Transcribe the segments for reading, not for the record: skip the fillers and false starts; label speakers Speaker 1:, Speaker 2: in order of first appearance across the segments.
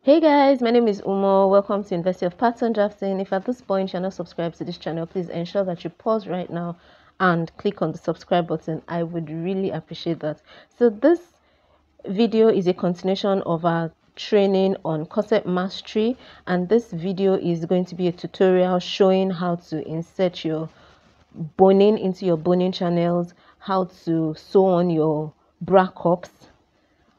Speaker 1: Hey guys, my name is Umo. Welcome to University of Pattern Drafting. If at this point you're not subscribed to this channel, please ensure that you pause right now and click on the subscribe button. I would really appreciate that. So this video is a continuation of our training on corset mastery, and this video is going to be a tutorial showing how to insert your boning into your boning channels, how to sew on your bra cups,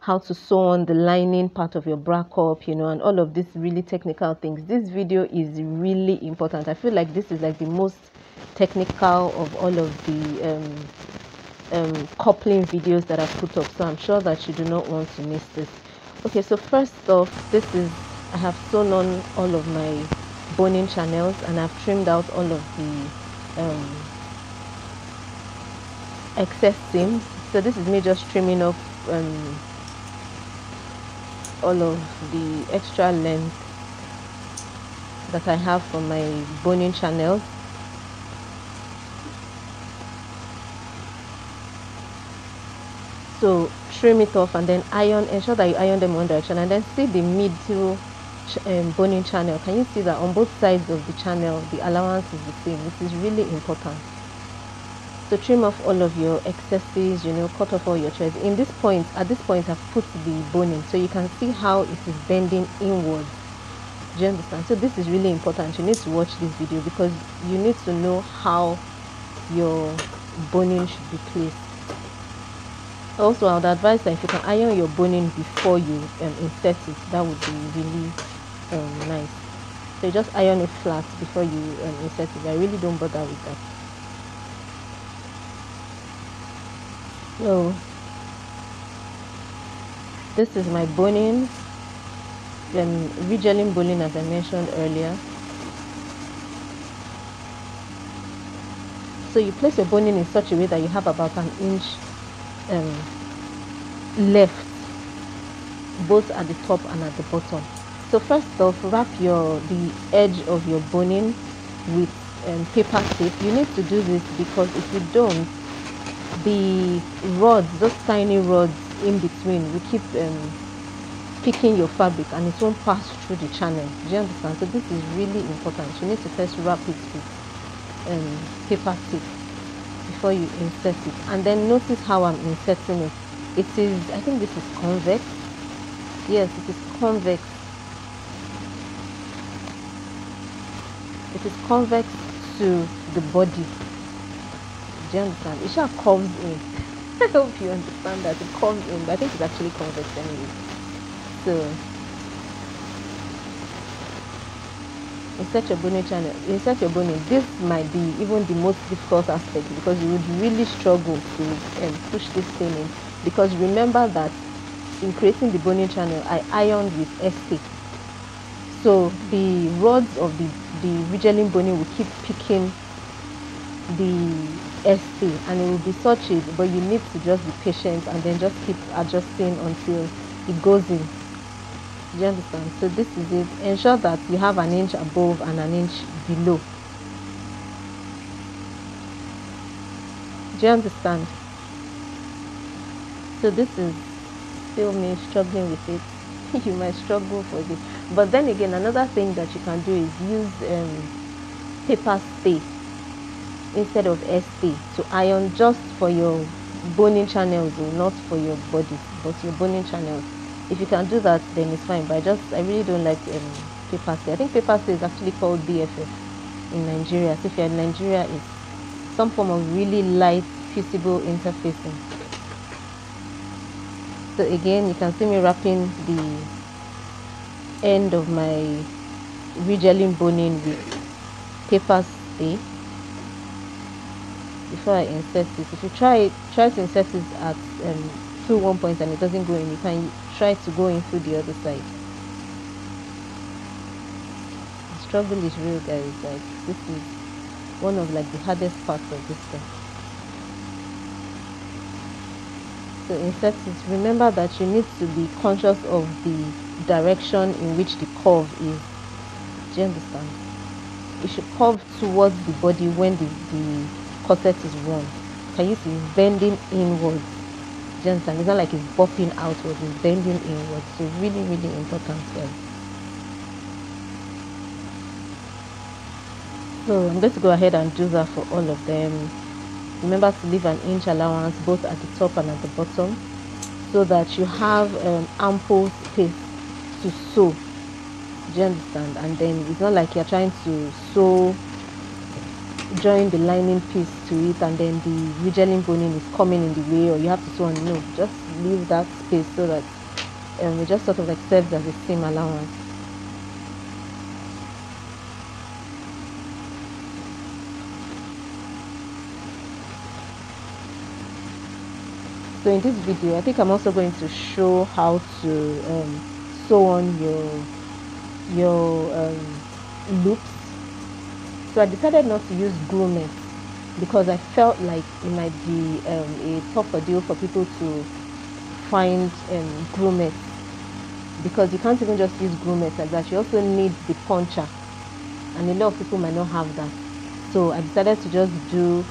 Speaker 1: how to sew on the lining part of your bra cup, and all of these really technical things. This video is really important. I feel like this is like the most technical of all of the coupling videos that I've put up, so I'm sure that you do not want to miss this. Okay, so first off, I have sewn on all of my boning channels, and I've trimmed out all of the excess seams. So this is me just trimming off all of the extra length that I have from my boning channels. So trim it off and then ensure that you iron them one direction, and then see the middle boning channel. Can you see that on both sides of the channel the allowance is the same? This is really important. So trim off all of your excesses, cut off all your threads. At this point I've put the boning, so you can see how it is bending inwards. Do you understand? So this is really important. You need to watch this video because you need to know how your boning should be placed. Also, I would advise that if you can iron your boning before you insert it, that would be really nice. So you just iron it flat before you insert it. I really don't bother with that. So this is my boning, regelling boning, as I mentioned earlier. So you place your boning in such a way that you have about an inch left, both at the top and at the bottom. So first off, wrap the edge of your boning with paper tape. You need to do this because if you don't, the rods, those tiny rods in between, will keep picking your fabric and it won't pass through the channel. Do you understand? So this is really important. You need to first wrap it with paper tape before you insert it, and then notice how I'm inserting it. I think this is convex. Yes, it is convex. It is convex to the body. Do you understand? It shall curves in. I hope you understand that it curves in, but I think it's actually convex anyway. So insert your boning channel. Insert your boning. This might be even the most difficult aspect because you would really struggle to push this thing in, because remember that in creating the boning channel I ironed with ST. So the rods of the regelling boning will keep picking the ST, and it will be such it, but you need to just be patient and then just keep adjusting until it goes in. Do you understand? So this is it. Ensure that you have an inch above and an inch below. Do you understand? So this is still me struggling with it. You might struggle for this, but then again, another thing that you can do is use paper stay instead of ST to iron, just for your boning channels, or not for your body, but your boning channels. If you can do that, then it's fine, but I really don't like paper stay. I think paper stay is actually called BFF in Nigeria. So if you're in Nigeria, it's some form of really light fusible interfacing. So again, you can see me wrapping the end of my regelling boning with paper stay before I insert it. If you try to insert it at through one point and it doesn't go in, you can try to go in through the other side. The struggle is real, guys. Like, this is one of the hardest parts of this thing. So insert it. Remember that you need to be conscious of the direction in which the curve is. Do you understand? It should curve towards the body when the corset is worn. Can you see it's bending inwards? Do you understand? It's not like it's bopping outwards, it's bending inwards. So really, really important, guys. So I'm going to go ahead and do that for all of them. Remember to leave an inch allowance both at the top and at the bottom, so that you have ample space to sew. Do you understand? And then it's not like you're trying to sew, join the lining piece to it, and then the regeling boning is coming in the way, or you have to sew on. No, just leave that space so that it just sort of like serves as a seam allowance. So in this video, I think I'm also going to show how to sew on your loops. So I decided not to use grommets because I felt like it might be a tougher deal for people to find grommets, because you can't even just use grommets like that. You also need the puncher, and a lot of people might not have that. So I decided to just do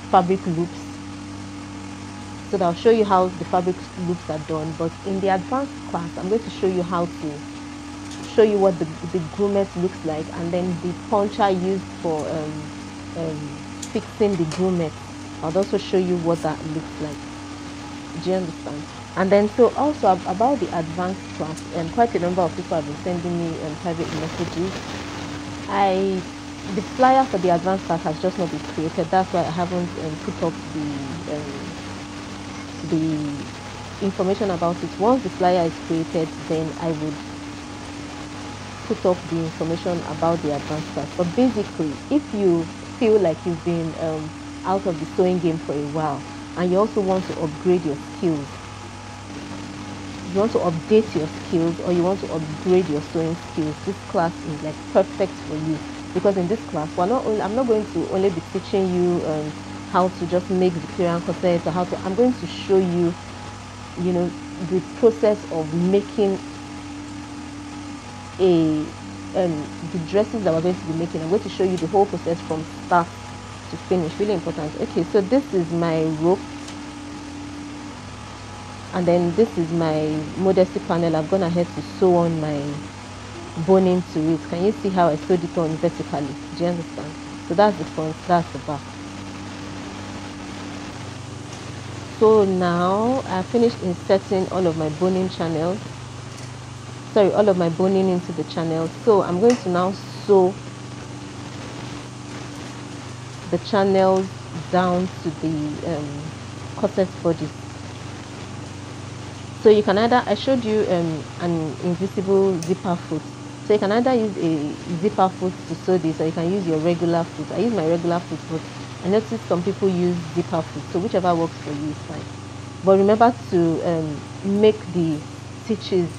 Speaker 1: fabric loops. So that I'll show you how the fabric loops are done, but in the advanced class I'm going to show you how to show you what the grommet looks like, and then the puncher used for fixing the grommet. I'll also show you what that looks like. Do you understand? And then so also about the advanced class, quite a number of people have been sending me private messages. The flyer for the advanced class has just not been created. That's why I haven't put up the information about it. Once the flyer is created, then I would put up the information about the advanced class. But basically, if you feel like you've been out of the sewing game for a while, and you also want to upgrade your skills, you want to update your skills, or you want to upgrade your sewing skills, this class is like perfect for you. Because in this class, I'm not going to only be teaching you how to just make Victorian corsets, or I'm going to show you, the process of making the dresses that we're going to be making. I'm going to show you the whole process from start to finish. Really important. Okay, so this is my rope, and then this is my modesty panel. I've gone ahead to sew on my boning to it. Can you see how I sewed it on vertically? Do you understand? So that's the front, that's the back. So now I finished inserting all of my boning channels, all of my boning into the channel. So I'm going to now sew the channels down to the corset body. So you can either, I showed you an invisible zipper foot, so you can either use a zipper foot to sew this, or you can use your regular foot. I use my regular foot, but I noticed some people use zipper foot, so whichever works for you is fine. But remember to make the stitches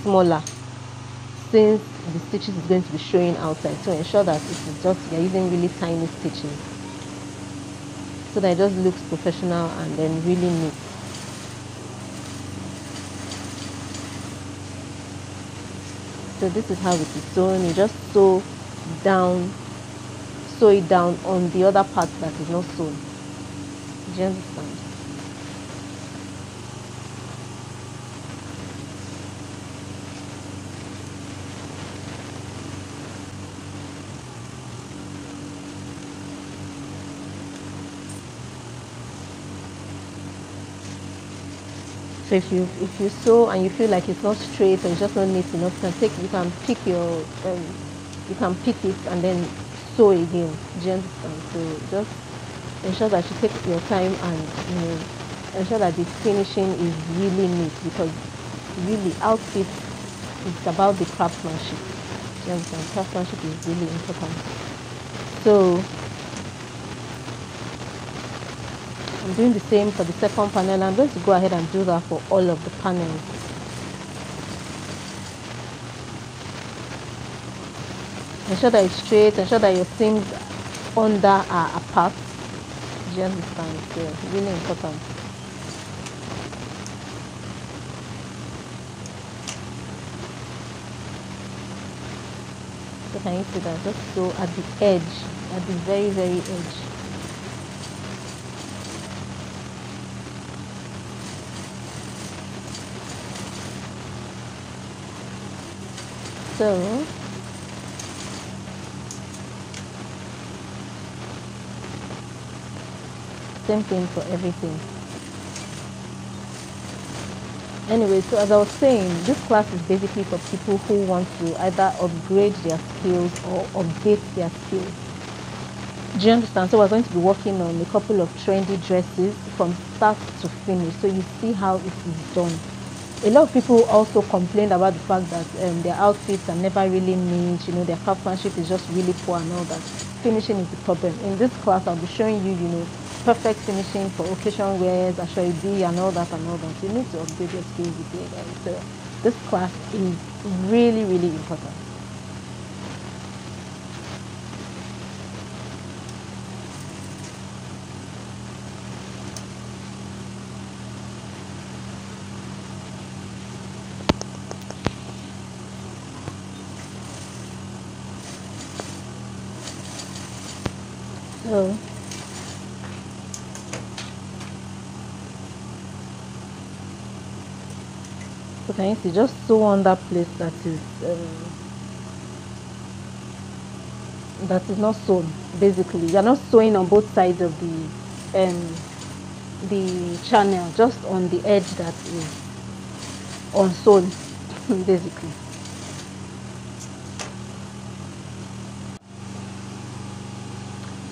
Speaker 1: smaller, since the stitches is going to be showing outside. So ensure that it is just, you're using really tiny stitches, so that it just looks professional and then really neat. So this is how it is sewn. You just sew it down on the other part that is not sewn. Do you understand? So if you sew and you feel like it's not straight or it's just not neat enough, you can pick it and then sew again. Do you understand? So just ensure that you take your time and ensure that the finishing is really neat, because really outfit is about the craftsmanship. Do you understand? Craftsmanship is really important. So I'm doing the same for the second panel. I'm going to go ahead and do that for all of the panels. Ensure that it's straight, ensure that your seams under are apart. Do you understand? So it's really important. So can you see that? Just sew at the edge, at the very, very edge. So Same thing for everything. Anyway, so as I was saying, this class is basically for people who want to either upgrade their skills or update their skills. Do you understand? So we're going to be working on a couple of trendy dresses from start to finish, so you see how it is done. A lot of people also complained about the fact that their outfits are never really neat, you know, their craftsmanship is just really poor and all that. Finishing is the problem. In this class, I'll be showing you, you know, perfect finishing for occasion wears, ashwabi and all that and all that. You need to upgrade your skills with it, guys. So this class is really, really important. So can you see, just sew on that place that is not sewn. Basically, you're not sewing on both sides of the channel, just on the edge that is unsewn, basically.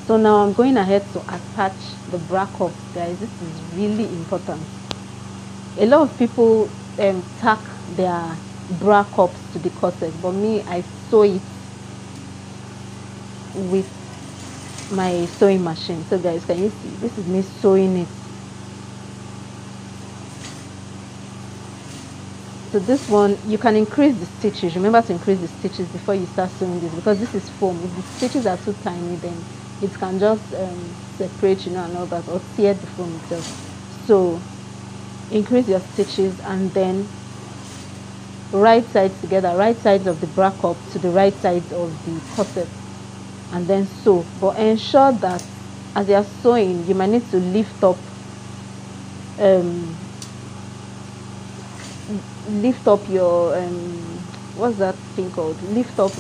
Speaker 1: So now I'm going ahead to attach the bra cup, guys. This is really important. A lot of people tack their bra cups to the corset, but me, I sew it with my sewing machine. So guys, can you see, this is me sewing it. So this one, you can increase the stitches. Remember to increase the stitches before you start sewing this, because this is foam. If the stitches are too tiny, then it can just separate, you know, and all that, or tear the foam itself. So increase your stitches, and then right sides together, right sides of the bra cup to the right sides of the corset, and then sew. But ensure that as you are sewing, you might need to lift up your what's that thing called, lift up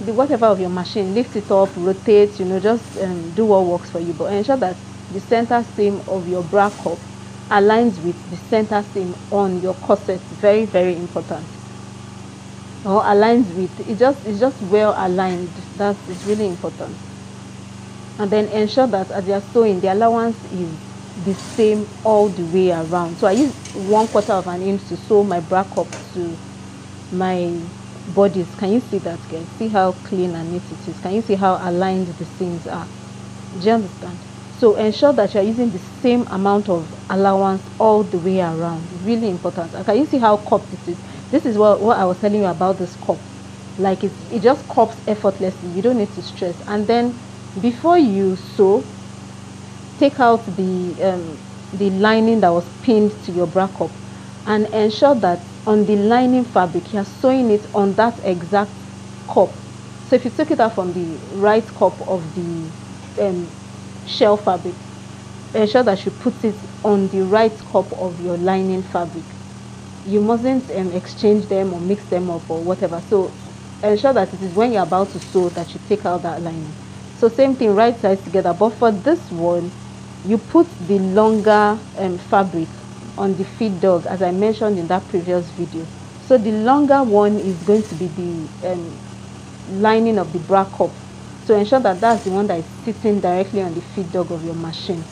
Speaker 1: the whatever of your machine, lift it up, rotate, you know, just do what works for you. But ensure that the center seam of your bra cup aligns with the center seam on your corset. Very, very important. Or aligns with it's just well aligned. It's really important. And then ensure that as you are sewing, the allowance is the same all the way around. So I use 1/4 of an inch to sew my bra cup to my bodies. Can you see that, guys? See how clean and neat it is? Can you see how aligned the seams are? Do you understand? So ensure that you're using the same amount of allowance all the way around. Really important. And can you see how cupped it is? This is what I was telling you about this cup. Like it just cups effortlessly. You don't need to stress. And then before you sew, take out the lining that was pinned to your bra cup, and ensure that on the lining fabric you're sewing it on that exact cup. So if you took it out from the right cup of the shell fabric, ensure that you put it on the right cup of your lining fabric. You mustn't exchange them or mix them up or whatever. So ensure that it is when you're about to sew that you take out that lining. So same thing, right sides together, but for this one you put the longer fabric on the feed dog, as I mentioned in that previous video. So the longer one is going to be the lining of the bra cup. So ensure that that's the one that is sitting directly on the feed dog of your machine.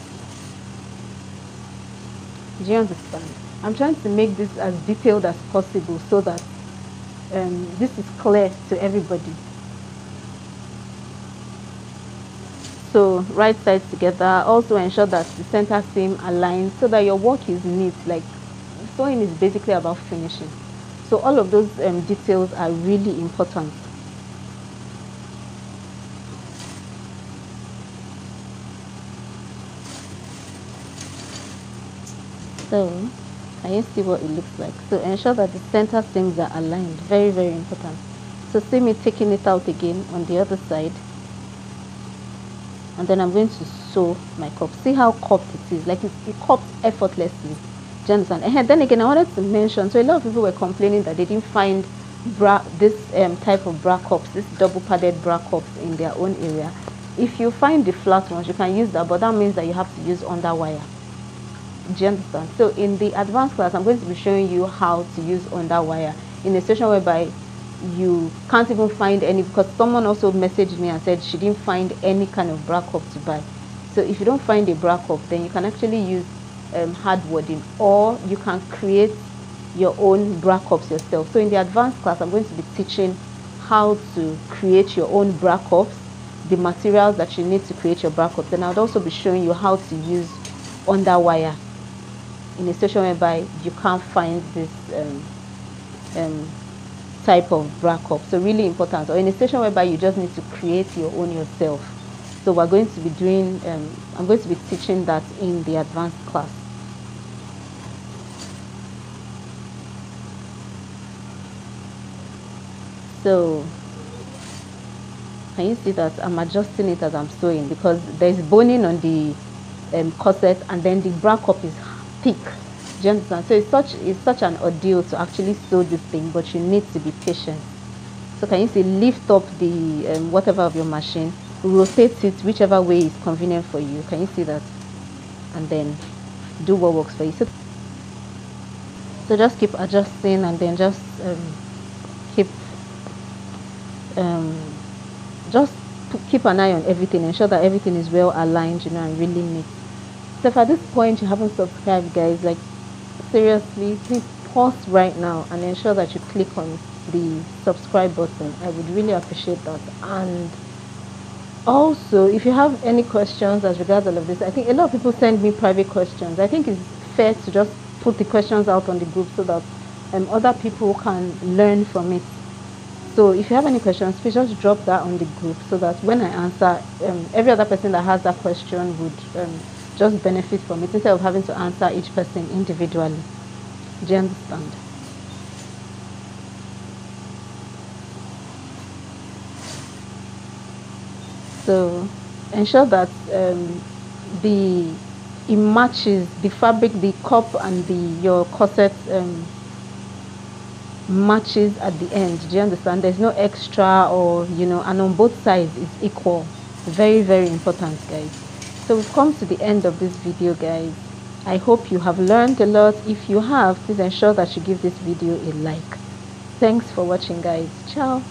Speaker 1: Do you understand? I'm trying to make this as detailed as possible so that this is clear to everybody. So right sides together. Also ensure that the center seam aligns so that your work is neat. Like sewing is basically about finishing. So all of those details are really important. So can you see what it looks like? So ensure that the center seams are aligned. Very, very important. So see me taking it out again on the other side. And then I'm going to sew my cup. See how cupped it is. Like it cupped effortlessly. Do you understand? And then again, I wanted to mention, so a lot of people were complaining that they didn't find this type of bra cups, this double padded bra cups in their own area.
Speaker 2: if you find the flat ones, you can use that, but that means that you have to use under wire. Do you understand? So in the advanced class, I'm going to be showing you how to use under wire in a situation whereby you can't even find any, because someone also messaged me and said she didn't find any kind of bra cup to buy. So if you don't find a bra cup, then you can actually use hard wadding, or you can create your own bra cups yourself. So in the advanced class, I'm going to be teaching how to create your own bra cups, the materials that you need to create your bra cups, and I'll also be showing you how to use under wire in a situation whereby you can't find this type of bra cup. So really important. Or in a situation whereby you just need to create your own yourself. So we're going to be doing I'm going to be teaching that in the advanced class. So can you see that I'm adjusting it as I'm sewing, because there's boning on the corset, and then the bra cup is thick. Do you understand? So it's such an ordeal to actually sew this thing, but you need to be patient. So can you see, lift up the whatever of your machine, rotate it whichever way is convenient for you. Can you see that? And then do what works for you. So just keep adjusting, and then just keep an eye on everything, ensure that everything is well aligned, you know, and really neat. So if at this point you haven't subscribed, guys, like seriously, please pause right now and ensure that you click on the subscribe button. I would really appreciate that. And also, if you have any questions as regards all of this, I think a lot of people send me private questions. I think it's fair to just put the questions out on the group so that other people can learn from it. So if you have any questions, please just drop that on the group, so that when I answer, every other person that has that question would just benefit from it, instead of having to answer each person individually. Do you understand? So ensure that it matches the fabric, the cup, and your corset matches at the end. Do you understand? There's no extra, or you know, and on both sides is equal. Very, very important, guys. So we've come to the end of this video, guys. I hope you have learned a lot. If you have, please ensure that you give this video a like. Thanks for watching, guys. Ciao.